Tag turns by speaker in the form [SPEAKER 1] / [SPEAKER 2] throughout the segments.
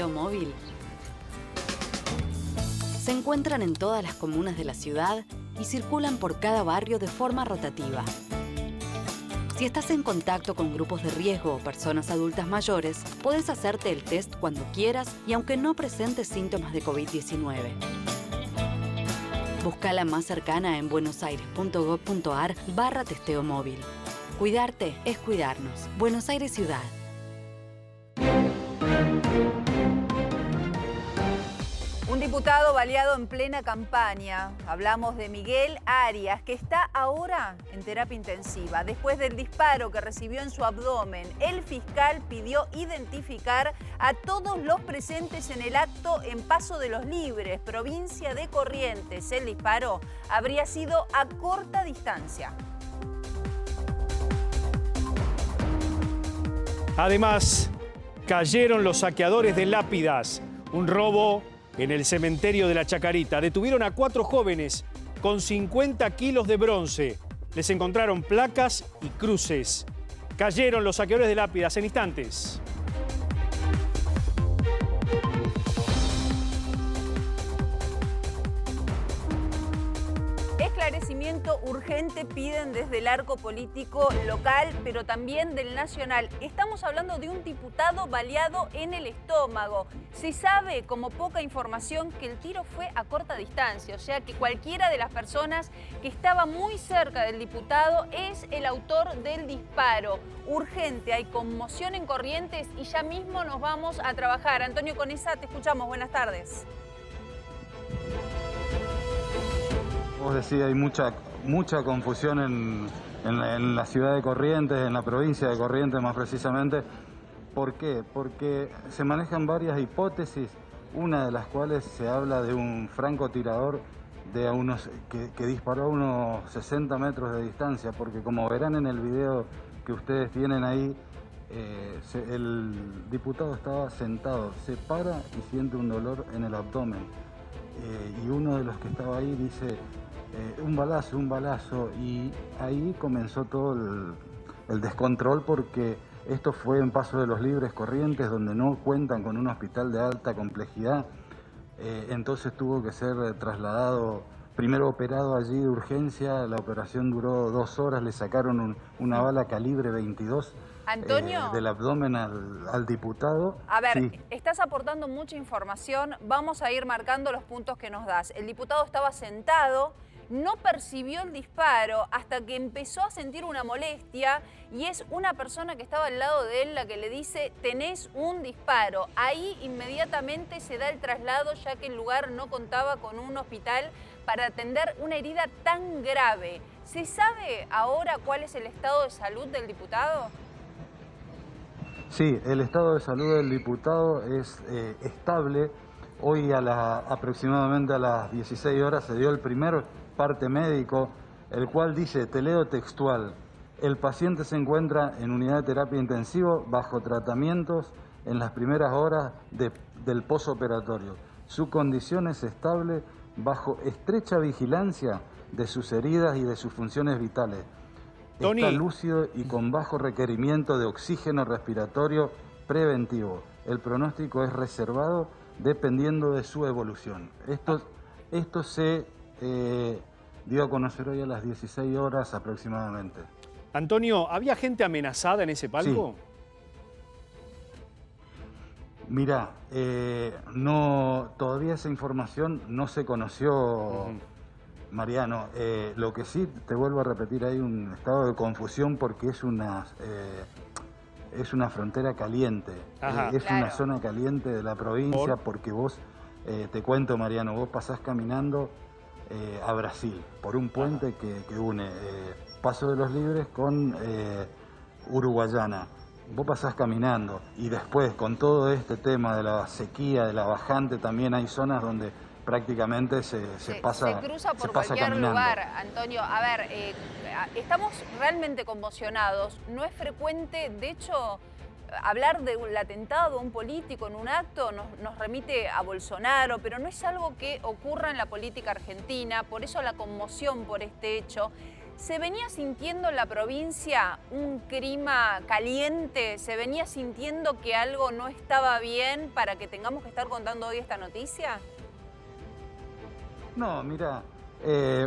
[SPEAKER 1] testeo móvil? Se encuentran en todas las comunas de la ciudad y circulan por cada barrio de forma rotativa. Si estás en contacto con grupos de riesgo o personas adultas mayores, podés hacerte el test cuando quieras y aunque no presentes síntomas de COVID-19. Busca la más cercana en buenosaires.gov.ar/testeo móvil. Cuidarte es cuidarnos. Buenos Aires Ciudad.
[SPEAKER 2] Un diputado baleado en plena campaña. Hablamos de Miguel Arias, que está ahora en terapia intensiva. Después del disparo que recibió en su abdomen, el fiscal pidió identificar a todos los presentes en el acto en Paso de los Libres, provincia de Corrientes. El disparo habría sido a corta distancia.
[SPEAKER 3] Además, cayeron los saqueadores de lápidas. Un robo en el cementerio de La Chacarita. Detuvieron a 4 jóvenes con 50 kilos de bronce. Les encontraron placas y cruces. Cayeron los saqueadores de lápidas en instantes.
[SPEAKER 2] Esclarecimiento urgente piden desde el arco político local, pero también del nacional. Estamos hablando de un diputado baleado en el estómago. Se sabe, como poca información, que el tiro fue a corta distancia, o sea que cualquiera de las personas que estaba muy cerca del diputado es el autor del disparo. Urgente, hay conmoción en Corrientes y ya mismo nos vamos a trabajar. Antonio Conesa, te escuchamos. Buenas tardes.
[SPEAKER 4] Vos decís, hay mucha confusión en la ciudad de Corrientes, en la provincia de Corrientes más precisamente. ¿Por qué? Porque se manejan varias hipótesis, una de las cuales se habla de un francotirador que disparó a unos 60 metros de distancia, porque como verán en el video que ustedes tienen ahí, el diputado estaba sentado, se para y siente un dolor en el abdomen. Y uno de los que estaba ahí dice, un balazo, y ahí comenzó todo el descontrol, porque esto fue en Paso de los Libres, Corrientes, donde no cuentan con un hospital de alta complejidad. Entonces tuvo que ser trasladado, primero operado allí de urgencia. La operación duró 2 horas, le sacaron una bala calibre 22
[SPEAKER 2] Antonio,
[SPEAKER 4] del abdomen al diputado.
[SPEAKER 2] A ver,
[SPEAKER 4] sí.
[SPEAKER 2] Estás aportando mucha información, vamos a ir marcando los puntos que nos das. El diputado estaba sentado, no percibió el disparo hasta que empezó a sentir una molestia y es una persona que estaba al lado de él la que le dice, tenés un disparo. Ahí inmediatamente se da el traslado, ya que el lugar no contaba con un hospital para atender una herida tan grave. ¿Se sabe ahora cuál es el estado de salud del diputado?
[SPEAKER 4] Sí, el estado de salud del diputado es estable. Hoy aproximadamente a las 16 horas se dio el primer parte médico, el cual dice, te leo textual, el paciente se encuentra en unidad de terapia intensiva bajo tratamientos en las primeras horas del posoperatorio. Su condición es estable bajo estrecha vigilancia de sus heridas y de sus funciones vitales.
[SPEAKER 3] Tony.
[SPEAKER 4] Está lúcido y con bajo requerimiento de oxígeno respiratorio preventivo. El pronóstico es reservado dependiendo de su evolución. Esto se dio a conocer hoy a las 16 horas aproximadamente.
[SPEAKER 3] Antonio, ¿había gente amenazada en ese palco?
[SPEAKER 4] Sí. Mirá, todavía esa información no se conoció, Mariano. Lo que sí, te vuelvo a repetir, hay un estado de confusión porque es una frontera caliente. Es una zona caliente de la provincia porque vos, te cuento, Mariano, vos pasás caminando a Brasil por un puente que une Paso de los Libres con Uruguayana. Vos pasás caminando y después con todo este tema de la sequía, de la bajante, también hay zonas donde prácticamente se
[SPEAKER 2] cruza por cualquier
[SPEAKER 4] caminando.
[SPEAKER 2] lugar, Antonio. A ver, estamos realmente conmocionados. No es frecuente, de hecho, hablar del atentado a un político en un acto nos remite a Bolsonaro, pero no es algo que ocurra en la política argentina, por eso la conmoción por este hecho. ¿Se venía sintiendo en la provincia un clima caliente? ¿Se venía sintiendo que algo no estaba bien para que tengamos que estar contando hoy esta noticia?
[SPEAKER 4] No, mira,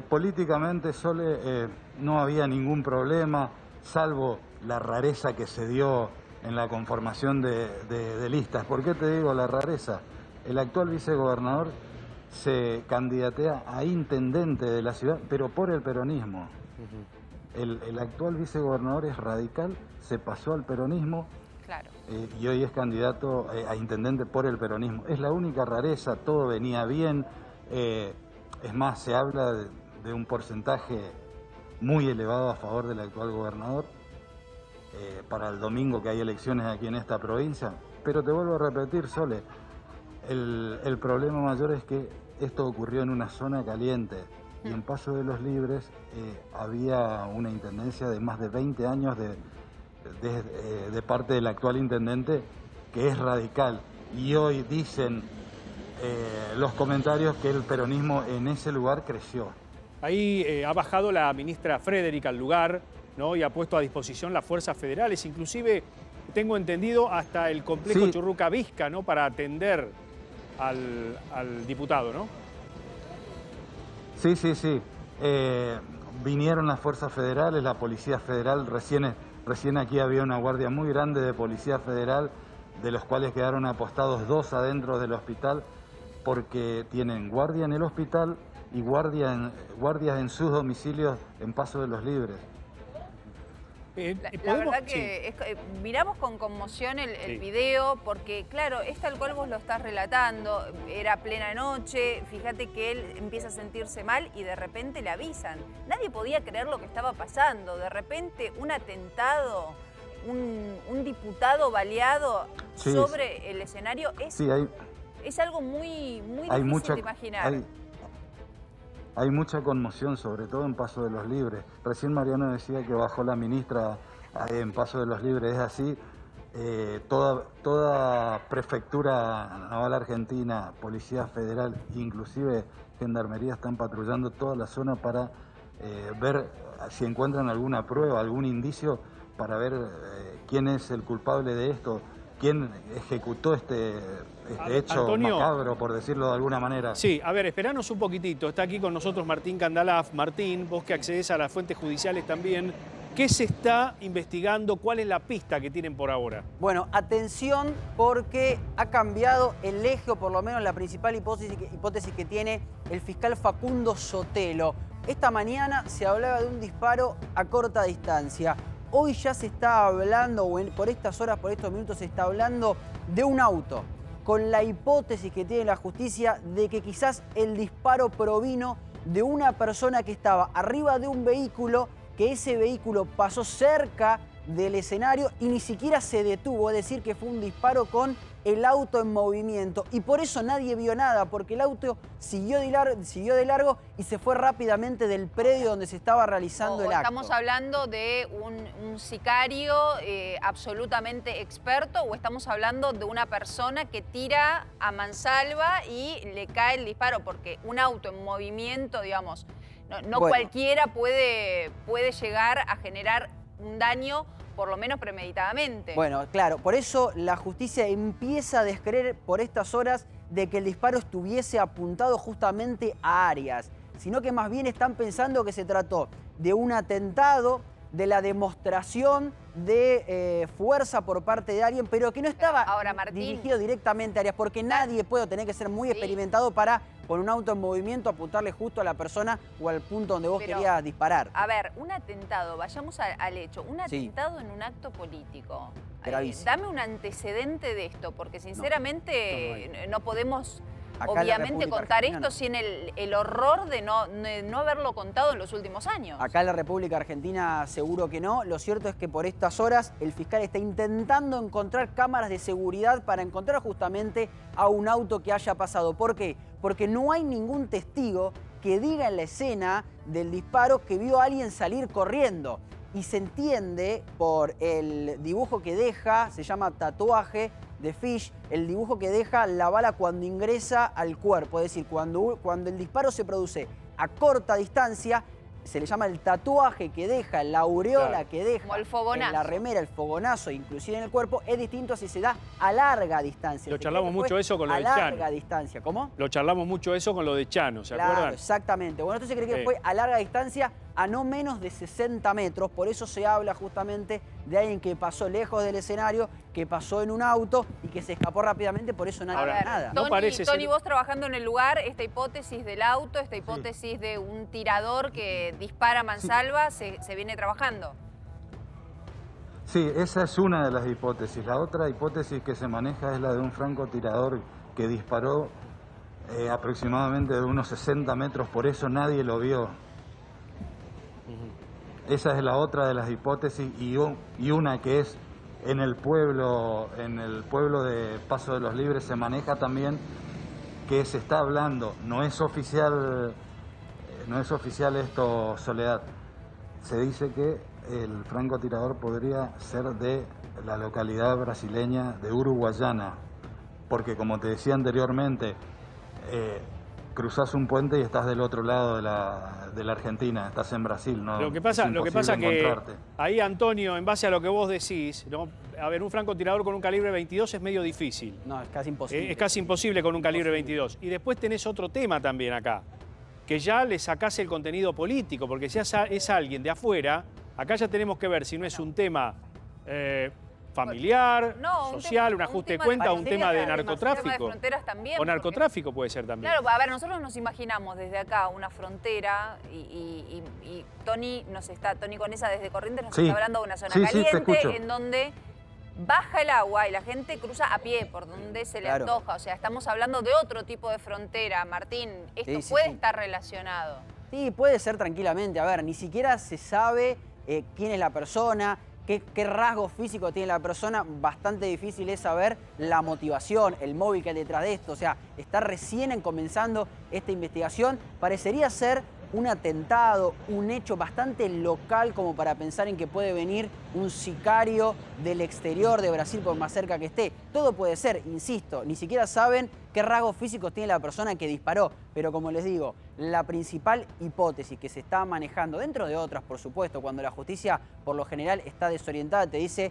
[SPEAKER 4] políticamente, Sole, no había ningún problema, salvo la rareza que se dio en la conformación de listas. ¿Por qué te digo la rareza? El actual vicegobernador se candidatea a intendente de la ciudad, pero por el peronismo. El actual vicegobernador es radical, se pasó al peronismo.
[SPEAKER 2] Claro.
[SPEAKER 4] Y hoy es candidato a intendente por el peronismo. Es la única rareza, todo venía bien. Es más, se habla de un porcentaje muy elevado a favor del actual gobernador para el domingo que hay elecciones aquí en esta provincia. Pero te vuelvo a repetir, Sole, el problema mayor es que esto ocurrió en una zona caliente y en Paso de los Libres había una intendencia de más de 20 años de parte del actual intendente que es radical. Y hoy dicen los comentarios que el peronismo en ese lugar creció.
[SPEAKER 3] Ahí ha bajado la ministra Frederick al lugar, ¿no? Y ha puesto a disposición las fuerzas federales, inclusive, tengo entendido, hasta el complejo
[SPEAKER 4] Sí.
[SPEAKER 3] Churruca Vizca, ¿no? Para atender al diputado, ¿no?
[SPEAKER 4] Sí. Vinieron las fuerzas federales, la Policía Federal, recién aquí había una guardia muy grande de Policía Federal, de los cuales quedaron apostados 2 adentro del hospital, porque tienen guardia en el hospital y guardias en sus domicilios en Paso de los Libres.
[SPEAKER 2] La verdad que miramos con conmoción el video porque, claro, es tal cual vos lo estás relatando, era plena noche, fíjate que él empieza a sentirse mal y de repente le avisan. Nadie podía creer lo que estaba pasando, de repente un atentado, un diputado baleado sobre el escenario, es algo muy difícil de imaginar.
[SPEAKER 4] Hay mucha conmoción, sobre todo en Paso de los Libres. Recién Mariano decía que bajó la ministra en Paso de los Libres. Es así, toda prefectura naval argentina, Policía Federal, inclusive Gendarmería, están patrullando toda la zona para ver si encuentran alguna prueba, algún indicio, para ver quién es el culpable de esto, quién ejecutó este hecho,
[SPEAKER 3] Antonio,
[SPEAKER 4] macabro, por decirlo de alguna manera.
[SPEAKER 3] Sí, a ver, esperanos un poquitito. Está aquí con nosotros Martín Candalaf. Martín, vos que accedes a las fuentes judiciales también, ¿qué se está investigando? ¿Cuál es la pista que tienen por ahora?
[SPEAKER 5] Bueno, atención porque ha cambiado el eje, o por lo menos la principal hipótesis que tiene el fiscal Facundo Sotelo. Esta mañana se hablaba de un disparo a corta distancia. Hoy ya se está hablando, o por estas horas, por estos minutos, se está hablando de un auto, con la hipótesis que tiene la justicia de que quizás el disparo provino de una persona que estaba arriba de un vehículo, que ese vehículo pasó cerca del escenario y ni siquiera se detuvo, es decir, que fue un disparo con el auto en movimiento. Y por eso nadie vio nada, porque el auto siguió de largo y se fue rápidamente del predio donde se estaba realizando el acto.
[SPEAKER 2] ¿Estamos hablando de un sicario absolutamente experto o estamos hablando de una persona que tira a mansalva y le cae el disparo? Porque un auto en movimiento, digamos, no bueno, cualquiera puede llegar a generar un daño, por lo menos premeditadamente.
[SPEAKER 5] Bueno, claro, por eso la justicia empieza a descreer por estas horas de que el disparo estuviese apuntado justamente a Arias, sino que más bien están pensando que se trató de un atentado, de la demostración de fuerza por parte de alguien, pero que no estaba dirigido directamente a Arias, porque nadie puede tener que ser muy experimentado para, con un auto en movimiento, apuntarle justo a la persona o al punto donde vos querías disparar.
[SPEAKER 2] A ver, un atentado, vayamos al hecho, un atentado en un acto político. Dame un antecedente de esto, porque sinceramente no podemos... Acá obviamente contar esto sin el horror de no haberlo contado en los últimos años.
[SPEAKER 5] Acá en la República Argentina seguro que no. Lo cierto es que por estas horas el fiscal está intentando encontrar cámaras de seguridad para encontrar justamente a un auto que haya pasado. ¿Por qué? Porque no hay ningún testigo que diga en la escena del disparo que vio a alguien salir corriendo. Y se entiende por el dibujo que deja, se llama tatuaje de Fish, el dibujo que deja la bala cuando ingresa al cuerpo. Es decir, cuando el disparo se produce a corta distancia, se le llama el tatuaje que deja, la aureola
[SPEAKER 3] Claro.
[SPEAKER 5] que deja
[SPEAKER 2] Como el fogonazo.
[SPEAKER 5] en la remera, el fogonazo, inclusive en el cuerpo, es distinto a si se da a larga distancia.
[SPEAKER 3] Lo
[SPEAKER 5] Se
[SPEAKER 3] charlamos
[SPEAKER 5] cree que
[SPEAKER 3] mucho
[SPEAKER 5] fue
[SPEAKER 3] eso con lo
[SPEAKER 5] a
[SPEAKER 3] del Chano.
[SPEAKER 5] larga distancia. ¿Cómo?
[SPEAKER 3] Lo charlamos mucho eso con lo de Chano, ¿se
[SPEAKER 5] Claro,
[SPEAKER 3] acuerdan?
[SPEAKER 5] exactamente. Bueno, esto se cree que
[SPEAKER 3] Sí.
[SPEAKER 5] fue a larga distancia, a no menos de 60 metros. Por eso se habla justamente de alguien que pasó lejos del escenario, que pasó en un auto y que se escapó rápidamente, por eso nadie
[SPEAKER 3] Ahora,
[SPEAKER 5] ve nada.
[SPEAKER 3] no parece ser-
[SPEAKER 2] Tony, vos trabajando en el lugar, esta hipótesis del auto, esta hipótesis de un tirador que dispara a mansalva, se viene trabajando.
[SPEAKER 4] Sí, esa es una de las hipótesis. La otra hipótesis que se maneja es la de un francotirador que disparó aproximadamente de unos 60 metros, por eso nadie lo vio. Esa es la otra de las hipótesis y una que es en el pueblo de Paso de los Libres se maneja también que se está hablando, no es oficial esto, Soledad. Se dice que el francotirador podría ser de la localidad brasileña de Uruguayana, porque como te decía anteriormente, cruzás un puente y estás del otro lado de la Argentina, estás en Brasil, ¿no?
[SPEAKER 3] Lo que pasa
[SPEAKER 4] es imposible
[SPEAKER 3] que
[SPEAKER 4] encontrarte.
[SPEAKER 3] ahí, Antonio, en base a lo que vos decís, ¿no? A ver, un francotirador con un calibre 22 es medio difícil.
[SPEAKER 5] No, es casi imposible.
[SPEAKER 3] Es casi imposible con un calibre 22. Y después tenés otro tema también acá, que ya le sacás el contenido político, porque si es alguien de afuera, acá ya tenemos que ver si no es un tema familiar,
[SPEAKER 2] No, un
[SPEAKER 3] social,
[SPEAKER 2] tema-
[SPEAKER 3] un ajuste de
[SPEAKER 2] tema
[SPEAKER 3] cuenta, un
[SPEAKER 5] parecería
[SPEAKER 3] tema de
[SPEAKER 5] que además,
[SPEAKER 2] Un tema de
[SPEAKER 3] narcotráfico.
[SPEAKER 2] fronteras también.
[SPEAKER 3] O
[SPEAKER 2] porque-
[SPEAKER 3] narcotráfico puede ser también.
[SPEAKER 2] Claro, a ver, nosotros nos imaginamos desde acá una frontera y Tony Conesa desde Corrientes nos
[SPEAKER 4] Sí.
[SPEAKER 2] está hablando de una zona
[SPEAKER 4] Sí, sí, te
[SPEAKER 2] caliente
[SPEAKER 4] escucho.
[SPEAKER 2] en donde baja el agua y la gente cruza a pie por donde se le
[SPEAKER 5] Claro.
[SPEAKER 2] antoja. O sea, estamos hablando de otro tipo de frontera. Martín, esto
[SPEAKER 5] Sí, sí,
[SPEAKER 2] puede
[SPEAKER 5] sí.
[SPEAKER 2] estar relacionado.
[SPEAKER 5] Sí, puede ser tranquilamente. A ver, ni siquiera se sabe quién es la persona, qué rasgos físicos tiene la persona. Bastante difícil es saber la motivación, el móvil que hay detrás de esto. O sea, está recién comenzando esta investigación. Parecería ser un atentado, un hecho bastante local como para pensar en que puede venir un sicario del exterior de Brasil por más cerca que esté. Todo puede ser, insisto, ni siquiera saben qué rasgos físicos tiene la persona que disparó. Pero como les digo, la principal hipótesis que se está manejando, dentro de otras por supuesto, cuando la justicia por lo general está desorientada, te dice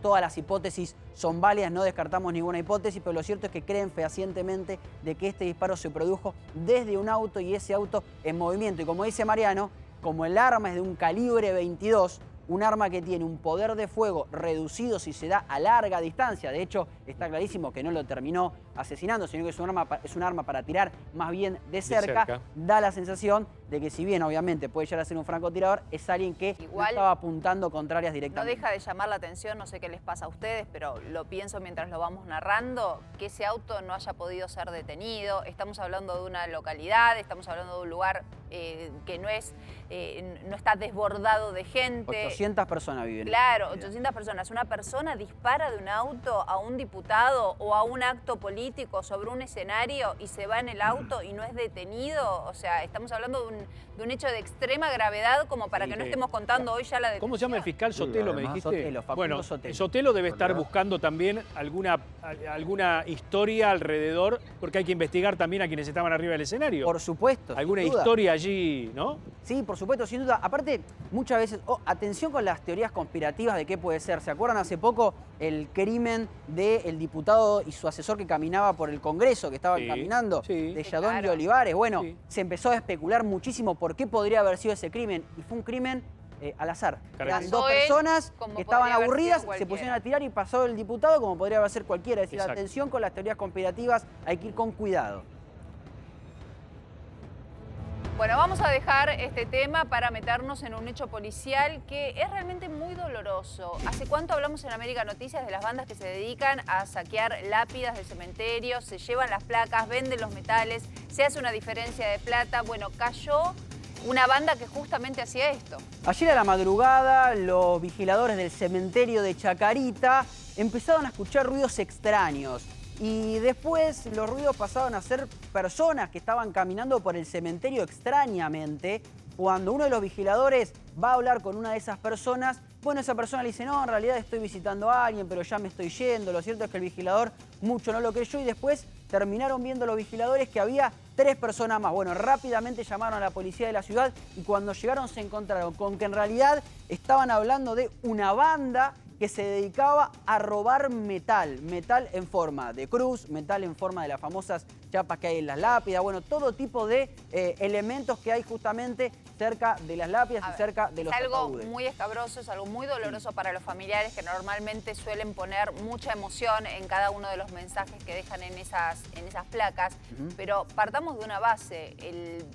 [SPEAKER 5] todas las hipótesis son válidas, no descartamos ninguna hipótesis, pero lo cierto es que creen fehacientemente de que este disparo se produjo desde un auto y ese auto en movimiento. Y como dice Mariano, como el arma es de un calibre 22, un arma que tiene un poder de fuego reducido si se da a larga distancia. De hecho, está clarísimo que no lo terminó asesinando, sino que es un arma para tirar más bien de cerca. Da la sensación de que si bien obviamente puede llegar a ser un francotirador, es alguien que no
[SPEAKER 2] Igual
[SPEAKER 5] estaba apuntando contrarias
[SPEAKER 2] no
[SPEAKER 5] directamente.
[SPEAKER 2] deja de llamar la atención, no sé qué les pasa a ustedes, pero lo pienso mientras lo vamos narrando, que ese auto no haya podido ser detenido. Estamos hablando de una localidad, estamos hablando de un lugar que no está desbordado de gente.
[SPEAKER 5] 800 personas viven.
[SPEAKER 2] Claro, 800 personas. Una persona dispara de un auto a un diputado o a un acto político sobre un escenario y se va en el auto y no es detenido. O sea, estamos hablando de un hecho de extrema gravedad como para
[SPEAKER 3] Sí,
[SPEAKER 2] que no
[SPEAKER 3] sí.
[SPEAKER 2] estemos contando hoy ya la detención.
[SPEAKER 3] ¿Cómo se llama el fiscal Sotelo, me
[SPEAKER 4] además,
[SPEAKER 3] dijiste?
[SPEAKER 5] Sotelo, Facundo
[SPEAKER 3] bueno,
[SPEAKER 5] Sotelo.
[SPEAKER 3] Sotelo debe estar
[SPEAKER 4] Soledad.
[SPEAKER 3] buscando también alguna historia alrededor, porque hay que investigar también a quienes estaban arriba del escenario.
[SPEAKER 5] Por supuesto. sin
[SPEAKER 3] Alguna
[SPEAKER 5] duda.
[SPEAKER 3] historia allí, ¿no?
[SPEAKER 5] Sí, por supuesto, sin duda. Aparte, muchas veces, atención con las teorías conspirativas de qué puede ser. ¿Se acuerdan hace poco el crimen del diputado y su asesor que caminaba por el Congreso, que estaban
[SPEAKER 3] Sí,
[SPEAKER 5] caminando,
[SPEAKER 3] sí.
[SPEAKER 5] de
[SPEAKER 2] Sí,
[SPEAKER 5] Yadón
[SPEAKER 2] claro.
[SPEAKER 5] y Olivares? Bueno,
[SPEAKER 3] Sí.
[SPEAKER 5] se empezó a especular muchísimo por qué podría haber sido ese crimen. Y fue un crimen al azar. Eran
[SPEAKER 3] Característico.
[SPEAKER 5] dos
[SPEAKER 2] Pasó él,
[SPEAKER 5] personas
[SPEAKER 2] como
[SPEAKER 5] que estaban
[SPEAKER 2] podría haber sido
[SPEAKER 5] aburridas, se
[SPEAKER 2] cualquiera.
[SPEAKER 5] pusieron a tirar y pasó el diputado como podría haber sido cualquiera. Es decir,
[SPEAKER 3] Exacto.
[SPEAKER 5] atención con las teorías conspirativas, hay que ir con cuidado.
[SPEAKER 2] Bueno, vamos a dejar este tema para meternos en un hecho policial que es realmente muy doloroso. ¿Hace cuánto hablamos en América Noticias de las bandas que se dedican a saquear lápidas del cementerio, se llevan las placas, venden los metales, se hace una diferencia de plata? Bueno, cayó una banda que justamente hacía esto.
[SPEAKER 5] Ayer a la madrugada, los vigiladores del cementerio de Chacarita empezaron a escuchar ruidos extraños. Y después los ruidos pasaron a ser personas que estaban caminando por el cementerio extrañamente. Cuando uno de los vigiladores va a hablar con una de esas personas, bueno, esa persona le dice, no, en realidad estoy visitando a alguien, pero ya me estoy yendo. Lo cierto es que el vigilador mucho no lo creyó y después terminaron viendo los vigiladores que había 3 personas más. Bueno, rápidamente llamaron a la policía de la ciudad y cuando llegaron se encontraron con que en realidad estaban hablando de una banda que se dedicaba a robar metal en forma de cruz, metal en forma de las famosas chapas que hay en las lápidas, bueno, todo tipo de elementos que hay justamente cerca de las lápidas y cerca de los ataúdes.
[SPEAKER 2] Es algo muy escabroso, es algo muy doloroso para los familiares que normalmente suelen poner mucha emoción en cada uno de los mensajes que dejan en esas placas, pero partamos de una base,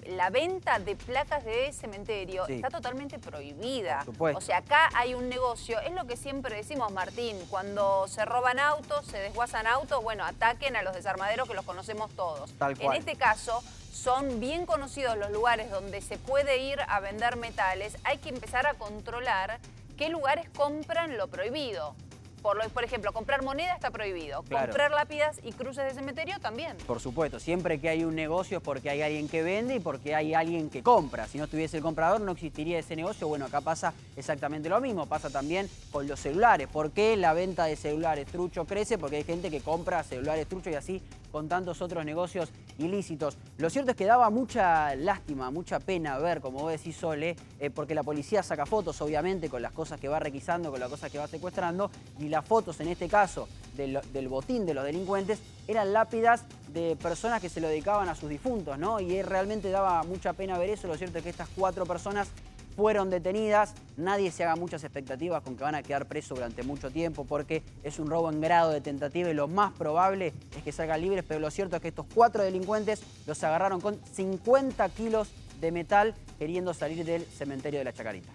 [SPEAKER 2] la venta de placas de cementerio está totalmente prohibida.
[SPEAKER 5] Por supuesto.
[SPEAKER 2] O sea, acá hay un negocio, es lo que siempre decimos, Martín, cuando se roban autos, se desguazan autos, bueno, ataquen a los desarmaderos que los conocemos todos.
[SPEAKER 5] Tal cual.
[SPEAKER 2] En este caso, son bien conocidos los lugares donde se puede ir a vender metales. Hay que empezar a controlar qué lugares compran lo prohibido. Por ejemplo, comprar moneda está prohibido.
[SPEAKER 5] Claro.
[SPEAKER 2] Comprar lápidas y cruces de cementerio también.
[SPEAKER 5] Por supuesto, siempre que hay un negocio es porque hay alguien que vende y porque hay alguien que compra. Si no estuviese el comprador no existiría ese negocio. Bueno, acá pasa exactamente lo mismo. Pasa también con los celulares. ¿Por qué la venta de celulares trucho crece? Porque hay gente que compra celulares truchos y así con tantos otros negocios ilícitos. Lo cierto es que daba mucha lástima, mucha pena ver, como vos decís, Sole, porque la policía saca fotos, obviamente, con las cosas que va requisando, con las cosas que va secuestrando, y las fotos, en este caso, del botín de los delincuentes, eran lápidas de personas que se lo dedicaban a sus difuntos, ¿no? Y realmente daba mucha pena ver eso. Lo cierto es que estas 4 personas fueron detenidas. Nadie se haga muchas expectativas con que van a quedar presos durante mucho tiempo porque es un robo en grado de tentativa y lo más probable es que salgan libres, pero lo cierto es que estos 4 delincuentes los agarraron con 50 kilos de metal queriendo salir del cementerio de la Chacarita.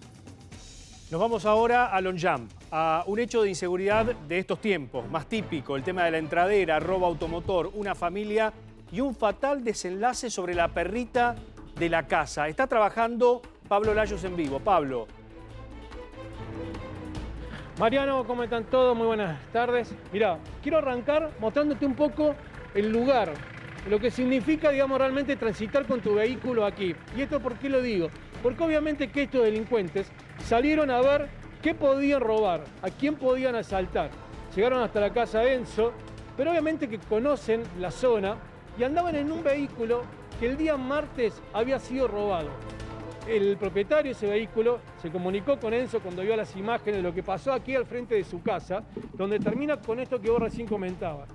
[SPEAKER 3] Nos vamos ahora a Longchamp, a un hecho de inseguridad de estos tiempos, más típico, el tema de la entradera, robo automotor, una familia y un fatal desenlace sobre la perrita de la casa. Está trabajando Pablo Layos en vivo. Pablo.
[SPEAKER 6] Mariano, ¿cómo están todos? Muy buenas tardes. Mirá, quiero arrancar mostrándote un poco el lugar, lo que significa, digamos, realmente transitar con tu vehículo aquí. ¿Y esto por qué lo digo? Porque obviamente que estos delincuentes salieron a ver qué podían robar, a quién podían asaltar. Llegaron hasta la casa de Enzo, pero obviamente que conocen la zona y andaban en un vehículo que el día martes había sido robado. El propietario de ese vehículo se comunicó con Enzo cuando vio las imágenes de lo que pasó aquí al frente de su casa, donde termina con esto que vos recién comentabas.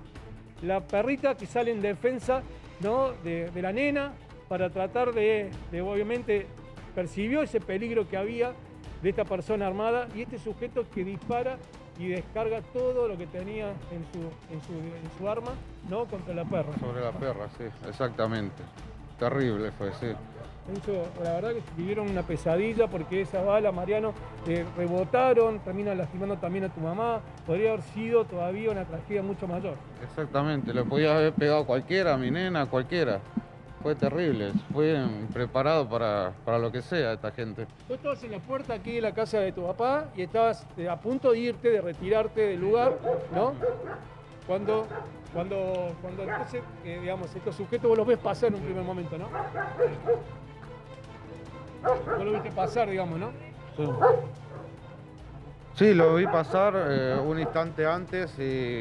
[SPEAKER 6] La perrita que sale en defensa, ¿no?, de la nena para tratar de obviamente, percibió ese peligro que había de esta persona armada y este sujeto que dispara y descarga todo lo que tenía en su arma, ¿no?, contra la perra.
[SPEAKER 7] Sobre la perra, sí, exactamente. Terrible fue, sí.
[SPEAKER 6] Enzo, la verdad que vivieron una pesadilla porque esas balas, Mariano, rebotaron, terminan lastimando también a tu mamá. Podría haber sido todavía una tragedia mucho mayor.
[SPEAKER 7] Exactamente, le podía haber pegado a cualquiera, a mi nena, a cualquiera. Fue terrible, fue preparado para lo que sea esta gente.
[SPEAKER 6] Tú estabas en la puerta aquí de la casa de tu papá y estabas a punto de irte, de retirarte del lugar, ¿no? Cuando entonces, digamos, estos sujetos vos los ves pasar en un primer momento, ¿no? Vos lo viste pasar, digamos, ¿no?
[SPEAKER 7] Sí, sí, lo vi pasar un instante antes y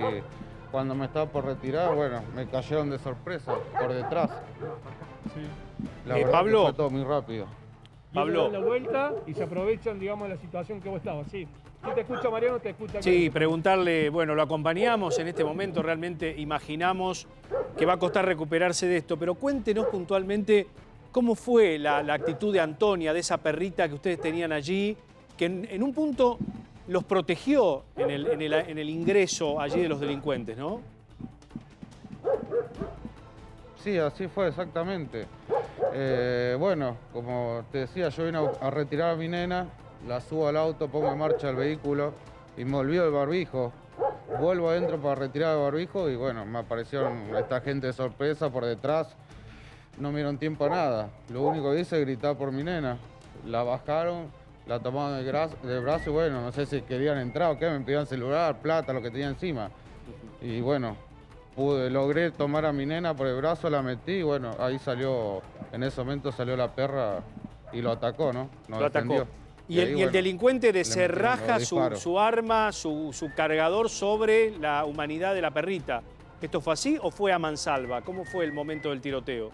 [SPEAKER 7] cuando me estaba por retirar, bueno, me cayeron de sorpresa por detrás.
[SPEAKER 6] Sí.
[SPEAKER 7] La verdad
[SPEAKER 3] Pablo.
[SPEAKER 7] que fue todo muy rápido.
[SPEAKER 3] Pablo.
[SPEAKER 6] Y dan la vuelta y se aprovechan, digamos, de la situación que vos estabas, sí. ¿Sí te escucha, Mariano? ¿Te escucha?
[SPEAKER 3] Sí, preguntarle, bueno, lo acompañamos en este momento, realmente imaginamos que va a costar recuperarse de esto, pero cuéntenos puntualmente cómo fue la actitud de Antonia, de esa perrita que ustedes tenían allí, que en un punto los protegió en el ingreso allí de los delincuentes, ¿no?
[SPEAKER 7] Sí, así fue exactamente. Bueno, como te decía, yo vine a retirar a mi nena, la subo al auto, pongo en marcha el vehículo y me olvido el barbijo. Vuelvo adentro para retirar el barbijo y bueno, me aparecieron esta gente de sorpresa por detrás. No me dieron tiempo a nada. Lo único que hice es gritar por mi nena. La bajaron, la tomaron de brazo y bueno, no sé si querían entrar o qué, me pedían celular, plata, lo que tenía encima. Y bueno, logré tomar a mi nena por el brazo, la metí y bueno, ahí salió, en ese momento salió la perra y lo atacó, ¿no?
[SPEAKER 3] Lo atacó. Y el delincuente desenraja su arma, su cargador sobre la humanidad de la perrita. ¿Esto fue así o fue a mansalva? ¿Cómo fue el momento del tiroteo?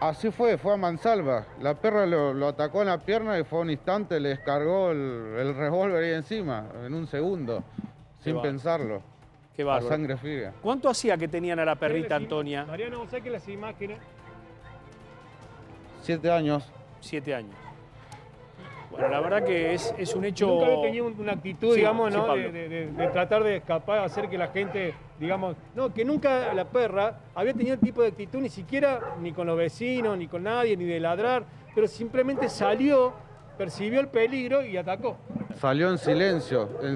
[SPEAKER 7] Así fue a mansalva. La perra lo atacó en la pierna y fue un instante, le descargó el revólver ahí encima, en un segundo, sin pensarlo.
[SPEAKER 3] Qué
[SPEAKER 7] A
[SPEAKER 3] bárbaro.
[SPEAKER 7] sangre fría.
[SPEAKER 3] ¿Cuánto hacía que tenían a la perrita, Antonia?
[SPEAKER 6] Mariano, vos sabés que las imágenes...
[SPEAKER 7] 7 años.
[SPEAKER 3] 7 años. Bueno, la verdad que es un hecho...
[SPEAKER 6] Nunca había tenido una actitud,
[SPEAKER 3] Sí,
[SPEAKER 6] digamos,
[SPEAKER 3] sí,
[SPEAKER 6] ¿no?
[SPEAKER 3] Pablo.
[SPEAKER 6] de tratar de escapar, hacer que la gente, digamos... No, que nunca la perra había tenido el tipo de actitud, ni siquiera ni con los vecinos, ni con nadie, ni de ladrar, pero simplemente salió, percibió el peligro y atacó.
[SPEAKER 7] Salió en silencio, en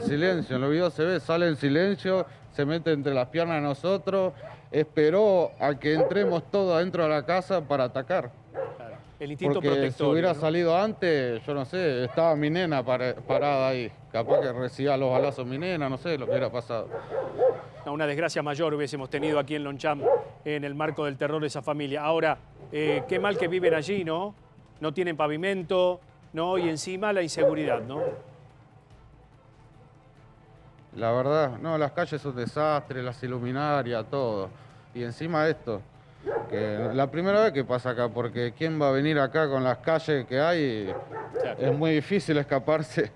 [SPEAKER 7] los videos se ve, sale en silencio, se mete entre las piernas de nosotros, esperó a que entremos todos adentro de la casa para atacar.
[SPEAKER 3] Claro, el instinto
[SPEAKER 7] Porque si
[SPEAKER 3] protector.
[SPEAKER 7] hubiera
[SPEAKER 3] ¿no?
[SPEAKER 7] salido antes, yo no sé, estaba mi nena parada ahí. Capaz que recibía los balazos mi nena, no sé lo que hubiera pasado.
[SPEAKER 3] Una desgracia mayor hubiésemos tenido aquí en Longchamp en el marco del terror de esa familia. Ahora, qué mal que viven allí, ¿no? No tienen pavimento, ¿no? Y encima la inseguridad, ¿no?
[SPEAKER 7] La verdad, no, las calles son un desastre, las iluminarias, todo. Y encima esto, que la primera vez que pasa acá, porque ¿quién va a venir acá con las calles que hay?
[SPEAKER 3] Claro.
[SPEAKER 7] Es muy difícil escaparse.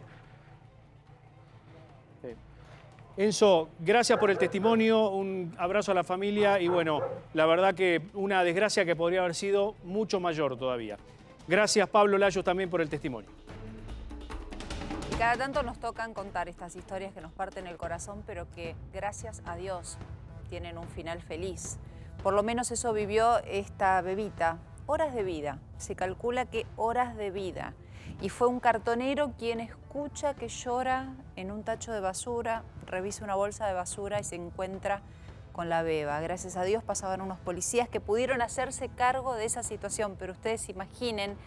[SPEAKER 3] Enzo, gracias por el testimonio, un abrazo a la familia y bueno, la verdad que una desgracia que podría haber sido mucho mayor todavía. Gracias Pablo Layos también por el testimonio.
[SPEAKER 2] Y cada tanto nos tocan contar estas historias que nos parten el corazón, pero que gracias a Dios tienen un final feliz. Por lo menos eso vivió esta bebita. Horas de vida, se calcula que horas de vida. Y fue un cartonero quien escucha que llora en un tacho de basura, revisa una bolsa de basura y se encuentra con la beba. Gracias a Dios pasaban unos policías que pudieron hacerse cargo de esa situación, pero ustedes imaginen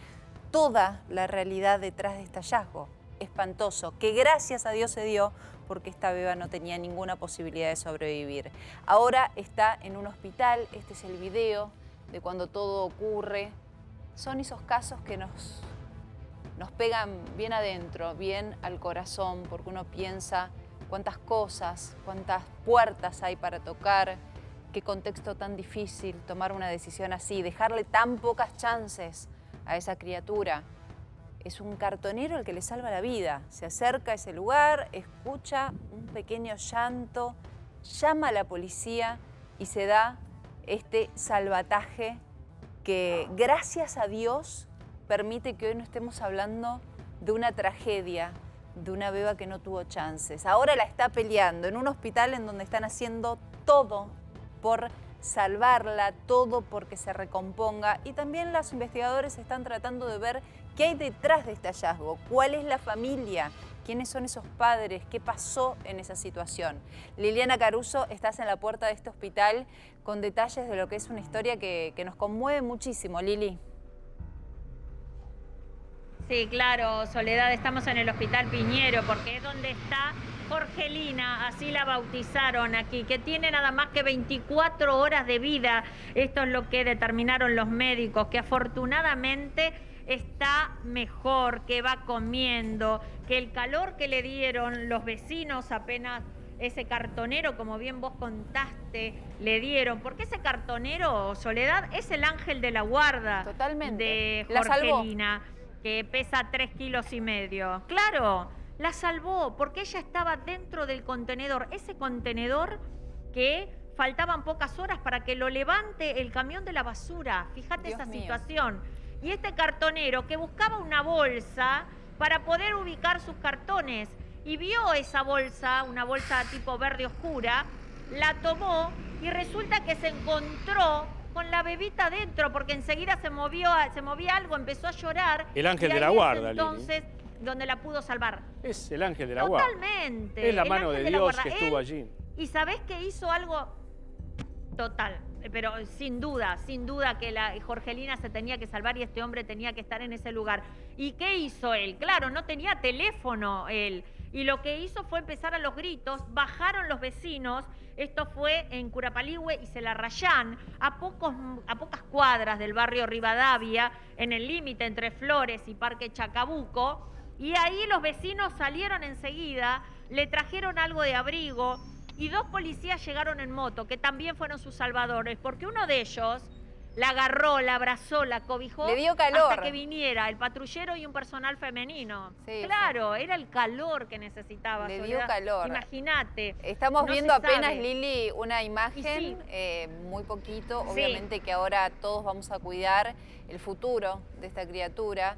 [SPEAKER 2] toda la realidad detrás de este hallazgo. Espantoso, que gracias a Dios se dio porque esta beba no tenía ninguna posibilidad de sobrevivir. Ahora está en un hospital, este es el video de cuando todo ocurre. Son esos casos que nos pegan bien adentro, bien al corazón, porque uno piensa cuántas cosas, cuántas puertas hay para tocar, qué contexto tan difícil tomar una decisión así, dejarle tan pocas chances a esa criatura. Es un cartonero el que le salva la vida. Se acerca a ese lugar, escucha un pequeño llanto, llama a la policía y se da este salvataje que, gracias a Dios, permite que hoy no estemos hablando de una tragedia, de una beba que no tuvo chances. Ahora la está peleando en un hospital en donde están haciendo todo por salvarla, todo porque se recomponga. Y también los investigadores están tratando de ver qué hay detrás de este hallazgo, cuál es la familia, quiénes son esos padres, qué pasó en esa situación. Liliana Caruso, estás en la puerta de este hospital con detalles de lo que es una historia que nos conmueve muchísimo, Lili.
[SPEAKER 8] Sí, claro, Soledad, estamos en el Hospital Piñero porque es donde está Jorgelina, así la bautizaron aquí, que tiene nada más que 24 horas de vida. Esto es lo que determinaron los médicos, que afortunadamente está mejor, que va comiendo, que el calor que le dieron los vecinos apenas ese cartonero, como bien vos contaste, le dieron, porque ese cartonero, Soledad, es el ángel de la guarda.
[SPEAKER 2] Totalmente.
[SPEAKER 8] De
[SPEAKER 2] La salvó.
[SPEAKER 8] Jorgelina, que pesa 3,5 kilos. Claro, la salvó porque ella estaba dentro del contenedor, ese contenedor que faltaban pocas horas para que lo levante el camión de la basura. Fíjate
[SPEAKER 2] Dios
[SPEAKER 8] esa
[SPEAKER 2] mío.
[SPEAKER 8] situación. Y este cartonero que buscaba una bolsa para poder ubicar sus cartones y vio esa bolsa, una bolsa tipo verde oscura, la tomó y resulta que se encontró con la bebita dentro, porque enseguida se movía algo, empezó a llorar.
[SPEAKER 3] El ángel
[SPEAKER 8] y
[SPEAKER 3] de la
[SPEAKER 8] ahí es
[SPEAKER 3] guarda, Lili.
[SPEAKER 8] entonces donde la pudo salvar.
[SPEAKER 3] Es el ángel de la guarda.
[SPEAKER 8] Totalmente.
[SPEAKER 3] Es la
[SPEAKER 8] el
[SPEAKER 3] mano
[SPEAKER 8] ángel
[SPEAKER 3] de
[SPEAKER 8] la
[SPEAKER 3] Dios
[SPEAKER 8] guarda.
[SPEAKER 3] que estuvo
[SPEAKER 8] Él,
[SPEAKER 3] allí.
[SPEAKER 8] Y sabés que hizo algo total, pero sin duda que la Jorgelina se tenía que salvar y este hombre tenía que estar en ese lugar. ¿Y qué hizo él? Claro, no tenía teléfono él. Y lo que hizo fue empezar a los gritos, bajaron los vecinos, esto fue en Curapaligüe y Celarrayán, a pocas cuadras del barrio Rivadavia, en el límite entre Flores y Parque Chacabuco, y ahí los vecinos salieron enseguida, le trajeron algo de abrigo y 2 policías llegaron en moto, que también fueron sus salvadores, porque uno de ellos la agarró, la abrazó, la cobijó.
[SPEAKER 2] Le dio calor.
[SPEAKER 8] Hasta que viniera el patrullero y un personal femenino.
[SPEAKER 2] Sí,
[SPEAKER 8] claro, era el calor que necesitaba.
[SPEAKER 2] Le dio
[SPEAKER 8] Soledad.
[SPEAKER 2] calor.
[SPEAKER 8] Imagínate.
[SPEAKER 2] Estamos
[SPEAKER 8] no
[SPEAKER 2] viendo
[SPEAKER 8] se
[SPEAKER 2] apenas,
[SPEAKER 8] sabe.
[SPEAKER 2] Lili, una imagen,
[SPEAKER 8] Y
[SPEAKER 2] muy poquito.
[SPEAKER 8] Sí.
[SPEAKER 2] Obviamente que ahora todos vamos a cuidar el futuro de esta criatura.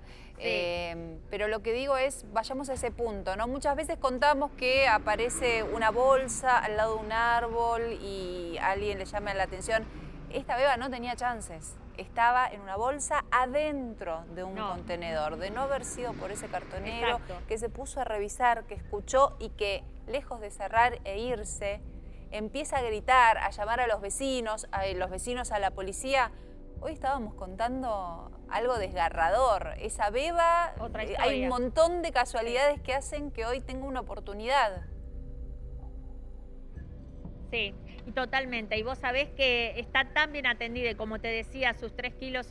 [SPEAKER 2] Pero lo que digo es, vayamos a ese punto, ¿no? Muchas veces contamos que aparece una bolsa al lado de un árbol y a alguien le llama la atención. Esta beba no tenía chances. Estaba en una bolsa adentro de un contenedor, de no haber sido por ese cartonero que se puso a revisar, que escuchó y que, lejos de cerrar e irse, empieza a gritar, a llamar a los vecinos a la policía. Hoy estábamos contando algo desgarrador. Esa beba, hay un montón de casualidades que hacen que hoy tenga una oportunidad.
[SPEAKER 8] Sí, y totalmente. Y vos sabés que está tan bien atendida, y como te decía, sus 3,5 kilos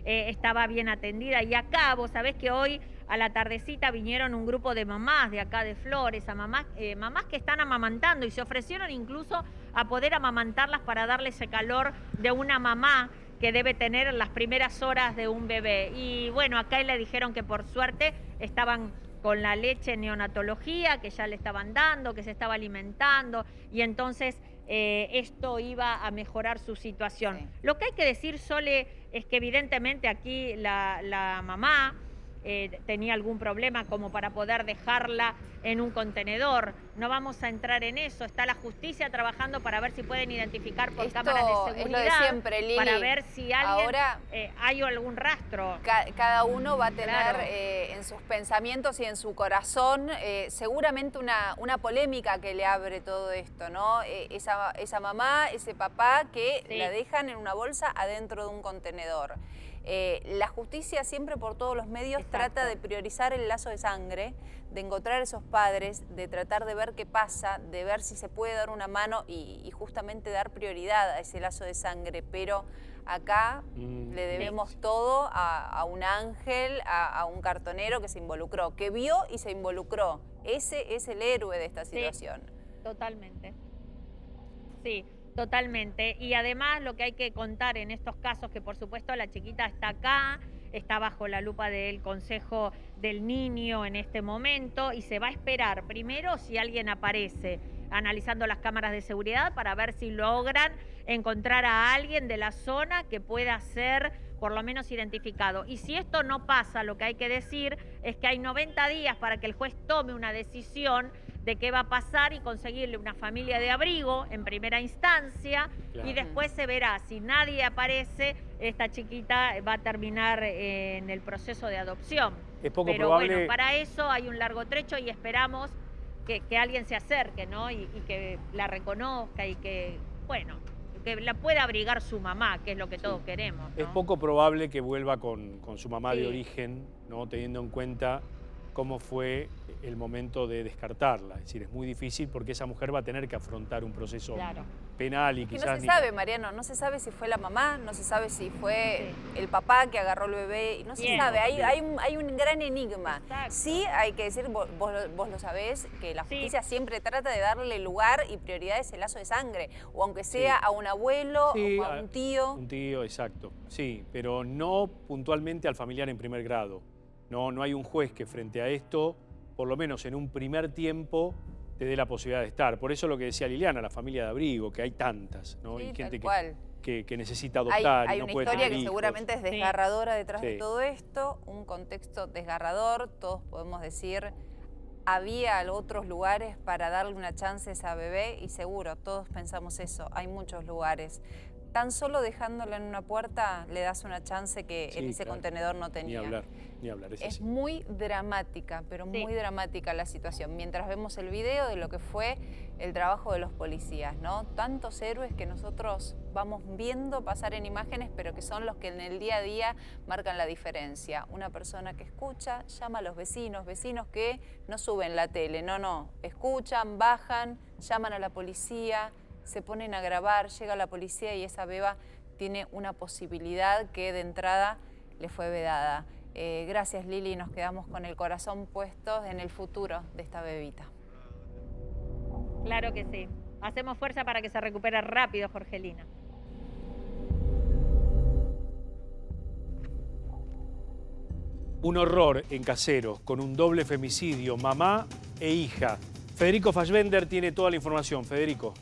[SPEAKER 8] estaba bien atendida. Y acá, vos sabés que hoy a la tardecita vinieron un grupo de mamás de acá de Flores, a mamás que están amamantando y se ofrecieron incluso a poder amamantarlas para darle ese calor de una mamá que debe tener las primeras horas de un bebé. Y bueno, acá le dijeron que por suerte estaban con la leche en neonatología, que ya le estaban dando, que se estaba alimentando, y entonces esto iba a mejorar su situación. Sí. Lo que hay que decir, Sole, es que evidentemente aquí la mamá tenía algún problema como para poder dejarla en un contenedor. No vamos a entrar en eso. Está la justicia trabajando para ver si pueden identificar por cámaras de seguridad.
[SPEAKER 2] Es lo de siempre, Lili.
[SPEAKER 8] Para ver si alguien,
[SPEAKER 2] ahora,
[SPEAKER 8] hay algún rastro.
[SPEAKER 2] Cada uno va a tener en sus pensamientos y en su corazón seguramente una polémica que le abre todo esto, ¿no? Esa mamá, ese papá que la dejan en una bolsa adentro de un contenedor. La justicia siempre por todos los medios trata de priorizar el lazo de sangre, de encontrar a esos padres, de tratar de ver qué pasa, de ver si se puede dar una mano y justamente dar prioridad a ese lazo de sangre. Pero acá le debemos todo a un ángel, a un cartonero que se involucró, que vio y se involucró. Ese es el héroe de esta situación.
[SPEAKER 8] Totalmente. Sí. Totalmente. Y además lo que hay que contar en estos casos, que por supuesto la chiquita está acá, está bajo la lupa del Consejo del Niño en este momento y se va a esperar primero si alguien aparece analizando las cámaras de seguridad para ver si logran encontrar a alguien de la zona que pueda ser por lo menos identificado. Y si esto no pasa, lo que hay que decir es que hay 90 días para que el juez tome una decisión de qué va a pasar y conseguirle una familia de abrigo en primera instancia, y después se verá. Si nadie aparece, esta chiquita va a terminar en el proceso de adopción.
[SPEAKER 3] Es poco
[SPEAKER 8] Pero
[SPEAKER 3] probable...
[SPEAKER 8] bueno, para eso hay un largo trecho y esperamos que alguien se acerque, ¿no? Y que la reconozca y que, bueno, que la pueda abrigar su mamá, que es lo que todos queremos, ¿no?
[SPEAKER 3] Es poco probable que vuelva con su mamá de origen, ¿no? Teniendo en cuenta cómo fue el momento de descartarla. Es decir, es muy difícil porque esa mujer va a tener que afrontar un proceso penal y quizás...
[SPEAKER 2] no se sabe, Mariano, no se sabe si fue la mamá, no se sabe si fue el papá que agarró el bebé, no se sabe, hay un gran enigma. Sí, hay que decir, vos lo sabés, que la justicia siempre trata de darle lugar y prioridad a ese lazo de sangre, o aunque sea a un abuelo o a un tío.
[SPEAKER 3] Un tío, exacto, sí, pero no puntualmente al familiar en primer grado. No hay un juez que frente a esto, por lo menos en un primer tiempo, te dé la posibilidad de estar. Por eso lo que decía Liliana, la familia de abrigo, que hay tantas, ¿no?
[SPEAKER 2] Sí,
[SPEAKER 3] y gente que necesita
[SPEAKER 2] Hay
[SPEAKER 3] adoptar y no
[SPEAKER 2] una
[SPEAKER 3] puede
[SPEAKER 2] historia
[SPEAKER 3] tener
[SPEAKER 2] que
[SPEAKER 3] hijos.
[SPEAKER 2] seguramente es desgarradora detrás de todo esto, un contexto desgarrador, todos podemos decir, había otros lugares para darle una chance a esa bebé y seguro, todos pensamos eso, hay muchos lugares. Tan solo dejándola en una puerta le das una chance que en ese contenedor no tenía.
[SPEAKER 3] Ni hablar,
[SPEAKER 2] es muy dramática, pero muy dramática la situación. Mientras vemos el video de lo que fue el trabajo de los policías, ¿no? Tantos héroes que nosotros vamos viendo pasar en imágenes, pero que son los que en el día a día marcan la diferencia. Una persona que escucha, llama a los vecinos que no suben la tele, no, escuchan, bajan, llaman a la policía, se ponen a grabar, llega la policía y esa beba tiene una posibilidad que de entrada le fue vedada. Gracias, Lili, nos quedamos con el corazón puesto en el futuro de esta bebita.
[SPEAKER 8] Claro que sí. Hacemos fuerza para que se recupere rápido, Jorgelina.
[SPEAKER 3] Un horror en Caseros, con un doble femicidio, mamá e hija. Federico Fassbender tiene toda la información. Federico.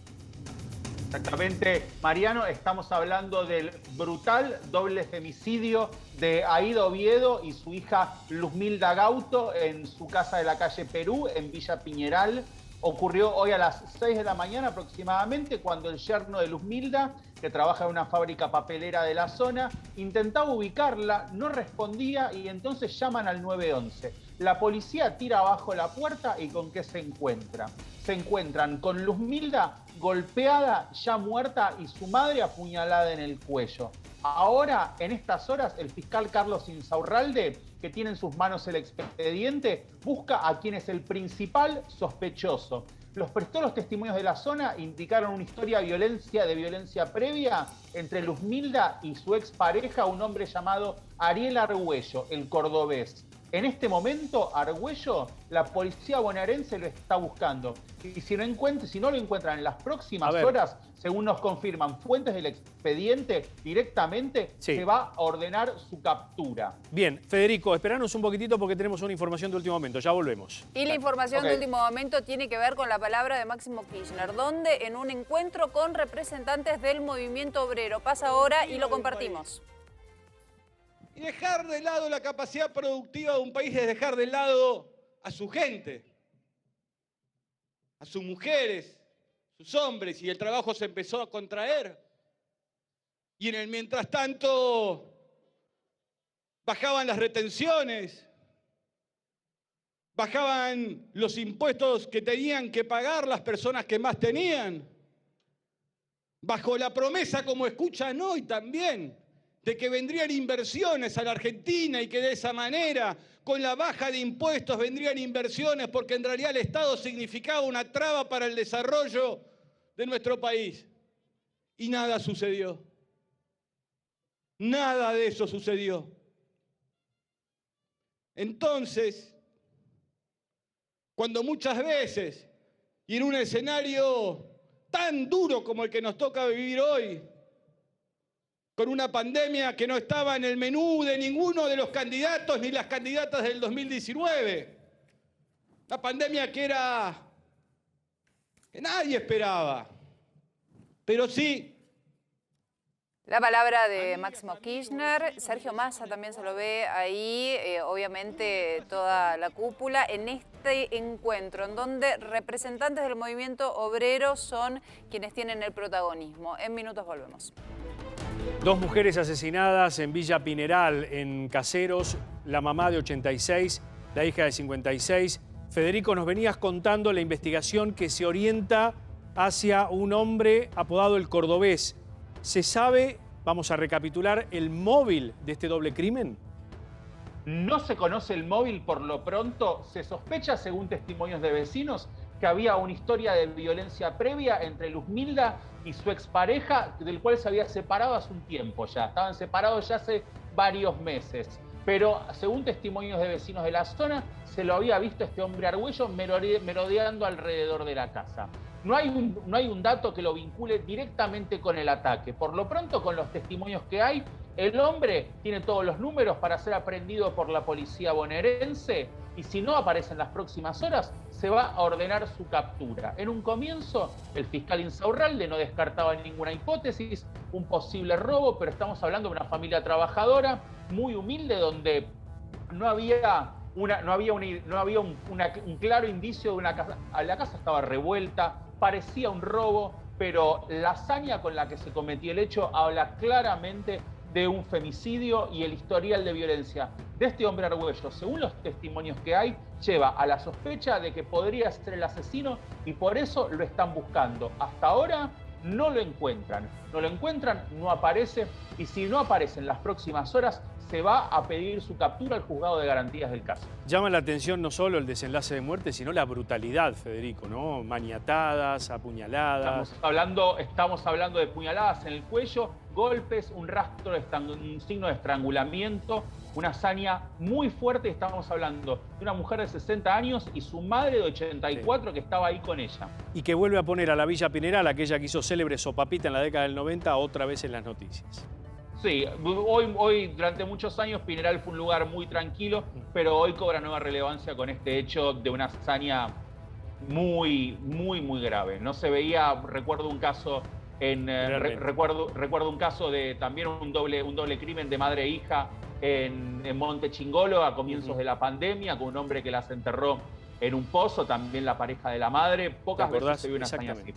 [SPEAKER 9] Exactamente, Mariano, estamos hablando del brutal doble femicidio de Aida Oviedo y su hija Luzmilda Gauto en su casa de la calle Perú, en Villa Piñeral. Ocurrió hoy a las 6 de la mañana aproximadamente, cuando el yerno de Luzmilda, que trabaja en una fábrica papelera de la zona, intentaba ubicarla, no respondía y entonces llaman al 911. La policía tira abajo la puerta y ¿con qué se encuentra? Se encuentran con Luzmilda golpeada, ya muerta, y su madre apuñalada en el cuello. Ahora, en estas horas, el fiscal Carlos Insaurralde, que tiene en sus manos el expediente, busca a quien es el principal sospechoso. Todos los testimonios de la zona indicaron una historia de violencia previa entre Luzmilda y su expareja, un hombre llamado Ariel Argüello, el cordobés. En este momento, Argüello, la policía bonaerense lo está buscando. Y si no lo encuentran en las próximas horas, según nos confirman fuentes del expediente, directamente se va a ordenar su captura.
[SPEAKER 3] Bien, Federico, esperanos un poquitito porque tenemos una información de último momento. Ya volvemos.
[SPEAKER 2] Y la información de último momento tiene que ver con la palabra de Máximo Kirchner, donde en un encuentro con representantes del movimiento obrero. Pasa ahora y lo compartimos.
[SPEAKER 10] Y dejar de lado la capacidad productiva de un país es dejar de lado a su gente, a sus mujeres, sus hombres, y el trabajo se empezó a contraer. Y en el mientras tanto bajaban las retenciones, bajaban los impuestos que tenían que pagar las personas que más tenían, bajo la promesa, como escuchan hoy también, de que vendrían inversiones a la Argentina y que de esa manera, con la baja de impuestos, vendrían inversiones, porque en realidad el Estado significaba una traba para el desarrollo de nuestro país. Y nada sucedió. Nada de eso sucedió. Entonces, cuando muchas veces, y en un escenario tan duro como el que nos toca vivir hoy, con una pandemia que no estaba en el menú de ninguno de los candidatos ni las candidatas del 2019. Una pandemia que nadie esperaba. Pero sí.
[SPEAKER 2] La palabra de Máximo Kirchner, Sergio Massa también se lo ve ahí, obviamente toda la cúpula, en este encuentro en donde representantes del movimiento obrero son quienes tienen el protagonismo. En minutos volvemos.
[SPEAKER 3] 2 mujeres asesinadas en Villa Pineral, en Caseros, la mamá de 86, la hija de 56. Federico, nos venías contando la investigación que se orienta hacia un hombre apodado el Cordobés. ¿Se sabe, vamos a recapitular, el móvil de este doble crimen?
[SPEAKER 9] No se conoce el móvil por lo pronto. Se sospecha, según testimonios de vecinos, que había una historia de violencia previa entre Luzmilda y su expareja, del cual se había separado hace un tiempo ya. Estaban separados ya hace varios meses. Pero según testimonios de vecinos de la zona, se lo había visto este hombre Argüello merodeando alrededor de la casa. No hay un dato que lo vincule directamente con el ataque. Por lo pronto, con los testimonios que hay, el hombre tiene todos los números para ser aprehendido por la policía bonaerense y si no aparece en las próximas horas, se va a ordenar su captura. En un comienzo, el fiscal Insaurralde no descartaba ninguna hipótesis, un posible robo, pero estamos hablando de una familia trabajadora, muy humilde, donde no había un claro indicio de una casa. La casa estaba revuelta, parecía un robo, pero la hazaña con la que se cometió el hecho habla claramente de un femicidio, y el historial de violencia de este hombre Argüello, según los testimonios que hay, lleva a la sospecha de que podría ser el asesino y por eso lo están buscando. Hasta ahora no lo encuentran. No aparece, y si no aparece en las próximas horas, se va a pedir su captura al juzgado de garantías del caso.
[SPEAKER 3] Llama la atención no solo el desenlace de muerte, sino la brutalidad, Federico, ¿no? Maniatadas, apuñaladas.
[SPEAKER 9] Estamos hablando de puñaladas en el cuello, golpes, un signo de estrangulamiento, una hazaña muy fuerte. Estamos hablando de una mujer de 60 años y su madre de 84 que estaba ahí con ella.
[SPEAKER 3] Y que vuelve a poner a la Villa Pineral, aquella que hizo célebre Sopapita en la década del 90, otra vez en las noticias.
[SPEAKER 9] Sí, hoy durante muchos años Pineral fue un lugar muy tranquilo, pero hoy cobra nueva relevancia con este hecho de una hazaña muy grave. No se veía, recuerdo un caso recuerdo un caso de también un doble crimen de madre e hija en Monte Chingolo a comienzos de la pandemia, con un hombre que las enterró en un pozo, también la pareja de la madre. Pocas veces se vio una hazaña así.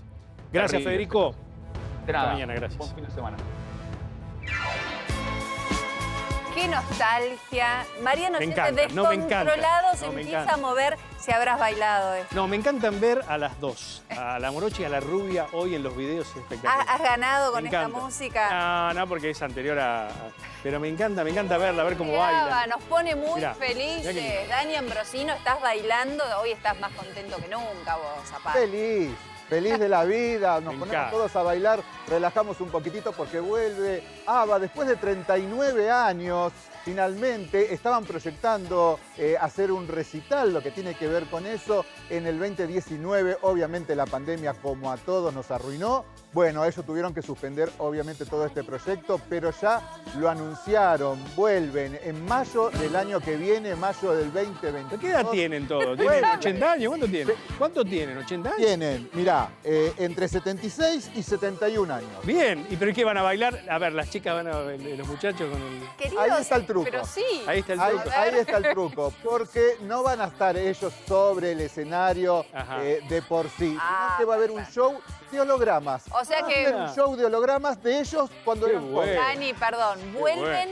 [SPEAKER 3] Gracias,
[SPEAKER 9] Terrible.
[SPEAKER 3] Federico.
[SPEAKER 9] De nada.
[SPEAKER 3] Hasta mañana, gracias.
[SPEAKER 9] Buen fin de semana.
[SPEAKER 2] Qué nostalgia. Mariano,
[SPEAKER 3] Me
[SPEAKER 2] si
[SPEAKER 3] encanta,
[SPEAKER 2] te
[SPEAKER 3] no, me encanta.
[SPEAKER 2] descontrolado, se
[SPEAKER 3] No, me
[SPEAKER 2] empieza
[SPEAKER 3] encanta.
[SPEAKER 2] a mover si habrás bailado esto.
[SPEAKER 3] No, me encantan ver a las dos, a la morocha y a la rubia hoy en los videos espectaculares.
[SPEAKER 2] ¿Has ganado con
[SPEAKER 3] Me
[SPEAKER 2] esta
[SPEAKER 3] encanta.
[SPEAKER 2] música?
[SPEAKER 3] No, porque es anterior a... Pero me encanta verla, ver cómo
[SPEAKER 2] Mirá,
[SPEAKER 3] bailan.
[SPEAKER 2] nos pone muy
[SPEAKER 3] Mirá,
[SPEAKER 2] felices.
[SPEAKER 3] mirá que-
[SPEAKER 2] Dani Ambrosino, estás bailando, hoy estás más contento que nunca vos, Zapata.
[SPEAKER 11] Feliz de la vida, nos
[SPEAKER 3] Me
[SPEAKER 11] ponemos
[SPEAKER 3] encanta.
[SPEAKER 11] todos a bailar, relajamos un poquitito porque vuelve ABBA. Después de 39 años, finalmente estaban proyectando hacer un recital, lo que tiene que ver con eso, en el 2019. Obviamente la pandemia, como a todos, nos arruinó. Bueno, ellos tuvieron que suspender, obviamente, todo este proyecto, pero ya lo anunciaron, vuelven en mayo del año que viene, mayo del 2022.
[SPEAKER 3] ¿Qué edad tienen todos? ¿Tienen 80 años? ¿Cuánto tienen? ¿Cuánto tienen? ¿80 años?
[SPEAKER 11] Tienen, mirá, entre 76 y 71 años.
[SPEAKER 3] Bien, ¿y pero qué van a bailar? A ver, las chicas van a los muchachos con el...
[SPEAKER 2] Queridos,
[SPEAKER 11] Ahí está el truco.
[SPEAKER 2] Pero sí.
[SPEAKER 3] Ahí está el
[SPEAKER 11] Ahí,
[SPEAKER 3] truco.
[SPEAKER 11] ahí está el truco, porque no van a estar ellos sobre el escenario
[SPEAKER 3] Ajá.
[SPEAKER 11] de por sí,
[SPEAKER 2] Ah,
[SPEAKER 11] sino que va a haber un
[SPEAKER 2] perfecto.
[SPEAKER 11] show de hologramas.
[SPEAKER 2] O sea
[SPEAKER 11] Va a
[SPEAKER 2] que-
[SPEAKER 11] haber un show de hologramas de ellos cuando
[SPEAKER 3] Qué
[SPEAKER 11] eran
[SPEAKER 3] bueno.
[SPEAKER 11] jóvenes.
[SPEAKER 2] Dani, perdón, vuelven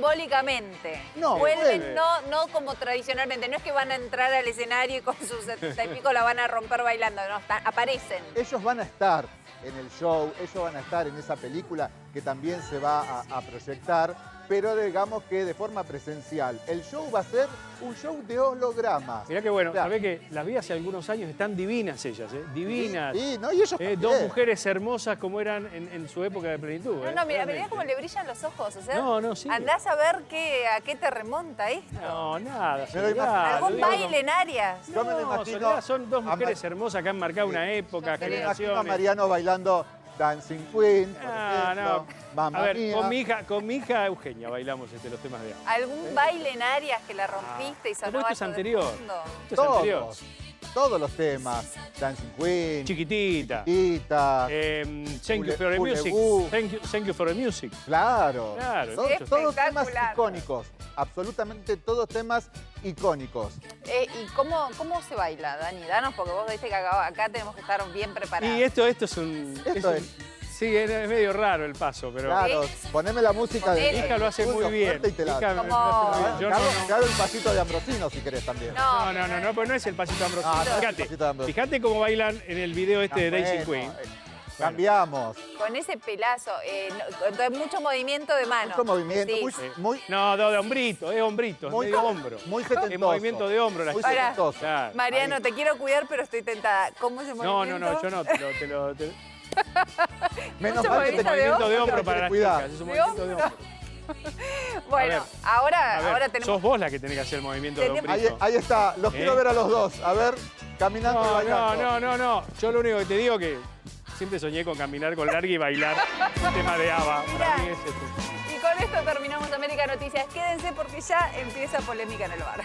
[SPEAKER 2] simbólicamente.
[SPEAKER 11] No,
[SPEAKER 2] vuelven
[SPEAKER 11] vuelven.
[SPEAKER 2] no como tradicionalmente. No es que van a entrar al escenario y con sus 70 y pico la van a romper bailando. No, aparecen.
[SPEAKER 11] Ellos van a estar en el show, ellos van a estar en esa película que también se va a proyectar, pero digamos que de forma presencial. El show va a ser un show de hologramas.
[SPEAKER 3] Mirá qué bueno,
[SPEAKER 11] O sea,
[SPEAKER 3] sabés que las vi hace algunos años, están divinas ellas, divinas.
[SPEAKER 11] Sí, no, y ellos
[SPEAKER 3] Dos
[SPEAKER 11] también.
[SPEAKER 3] mujeres hermosas como eran en su época de plenitud.
[SPEAKER 2] No, mira cómo le brillan los ojos. O sea,
[SPEAKER 3] No, sí.
[SPEAKER 2] andás a ver a qué te remonta esto.
[SPEAKER 3] No, nada.
[SPEAKER 11] Me lo imagino.
[SPEAKER 3] Soledad,
[SPEAKER 2] ¿Algún
[SPEAKER 3] lo digo
[SPEAKER 2] baile en Arias?
[SPEAKER 11] Yo me lo
[SPEAKER 3] No,
[SPEAKER 11] imagino
[SPEAKER 3] Soledad, son dos
[SPEAKER 11] a
[SPEAKER 3] mujeres hermosas que han marcado una época,
[SPEAKER 11] Me lo imagino a
[SPEAKER 3] generaciones.
[SPEAKER 11] Mariano bailando Dancing Queen, por
[SPEAKER 3] Ah,
[SPEAKER 11] ejemplo.
[SPEAKER 3] no.
[SPEAKER 11] Mamma
[SPEAKER 3] A ver,
[SPEAKER 11] Mia.
[SPEAKER 3] con mi hija Eugenia bailamos los temas de...
[SPEAKER 2] ¿Algún baile en Arias que la rompiste y
[SPEAKER 3] pero
[SPEAKER 2] sonaba
[SPEAKER 3] esto es
[SPEAKER 2] eso de
[SPEAKER 3] anterior.
[SPEAKER 2] fondo?
[SPEAKER 3] Esto es anterior.
[SPEAKER 11] Todos los temas. Dancing Queen,
[SPEAKER 3] Chiquitita.
[SPEAKER 11] Chiquitita.
[SPEAKER 3] Thank you for the music.
[SPEAKER 11] Ulebú.
[SPEAKER 3] Thank you for the music.
[SPEAKER 11] Claro.
[SPEAKER 3] Claro,
[SPEAKER 11] Todos
[SPEAKER 3] muchos
[SPEAKER 11] temas
[SPEAKER 2] Espectacular.
[SPEAKER 11] icónicos. Absolutamente todos temas icónicos.
[SPEAKER 2] ¿Y cómo se baila, Dani? Danos, porque vos viste que acá tenemos que estar bien preparados.
[SPEAKER 3] Y esto es un...
[SPEAKER 11] Esto es.
[SPEAKER 3] Sí, es medio raro el paso, pero...
[SPEAKER 11] Claro, poneme la música de
[SPEAKER 2] Ponele.
[SPEAKER 3] Mi hija lo hace muy bien.
[SPEAKER 11] fuerte y te la-
[SPEAKER 3] Mi hija me-
[SPEAKER 2] Como-
[SPEAKER 3] yo
[SPEAKER 11] Te hago-
[SPEAKER 3] no-
[SPEAKER 11] te hago el pasito de Ambrosino si querés también.
[SPEAKER 3] No, pues no es el pasito Ambrosino.
[SPEAKER 11] No, no es el
[SPEAKER 3] Fíjate,
[SPEAKER 11] pasito de Ambrosino.
[SPEAKER 3] fíjate cómo bailan en el video este de Daisy
[SPEAKER 11] Bueno,
[SPEAKER 3] Queen.
[SPEAKER 11] Cambiamos.
[SPEAKER 2] Con ese pelazo, entonces mucho movimiento de mano.
[SPEAKER 11] Mucho movimiento,
[SPEAKER 2] decís.
[SPEAKER 11] muy,
[SPEAKER 3] No, de hombrito, es
[SPEAKER 11] Muy-
[SPEAKER 3] medio hombro.
[SPEAKER 11] muy setentoso.
[SPEAKER 3] Es movimiento de hombro la
[SPEAKER 11] Muy
[SPEAKER 3] chica.
[SPEAKER 11] setentoso.
[SPEAKER 3] Claro.
[SPEAKER 2] Mariano,
[SPEAKER 11] Ahí.
[SPEAKER 2] te quiero cuidar, pero estoy tentada. ¿Cómo se
[SPEAKER 3] No, yo no,
[SPEAKER 11] Menos
[SPEAKER 2] Mucho
[SPEAKER 11] mal que
[SPEAKER 2] movimiento
[SPEAKER 11] te
[SPEAKER 2] de
[SPEAKER 3] movimiento de
[SPEAKER 2] hombro.
[SPEAKER 3] hombro para las
[SPEAKER 11] Cuidado.
[SPEAKER 3] chicas, es un
[SPEAKER 2] ¿De
[SPEAKER 3] movimiento de
[SPEAKER 2] hombro?
[SPEAKER 3] hombro.
[SPEAKER 2] Bueno,
[SPEAKER 3] A ver,
[SPEAKER 2] ahora,
[SPEAKER 3] A ver,
[SPEAKER 2] ahora tenemos...
[SPEAKER 3] sos vos la que tenés que hacer el movimiento de
[SPEAKER 2] Tenemos-
[SPEAKER 3] hombrito.
[SPEAKER 11] Ahí está, los quiero ver a los dos. A ver, caminando y bailando.
[SPEAKER 3] No. Yo lo único que te digo que siempre soñé con caminar con Larga y bailar el tema de ABBA. Para mí es este.
[SPEAKER 2] Y con esto terminamos América Noticias. Quédense porque ya empieza Polémica en el Bar.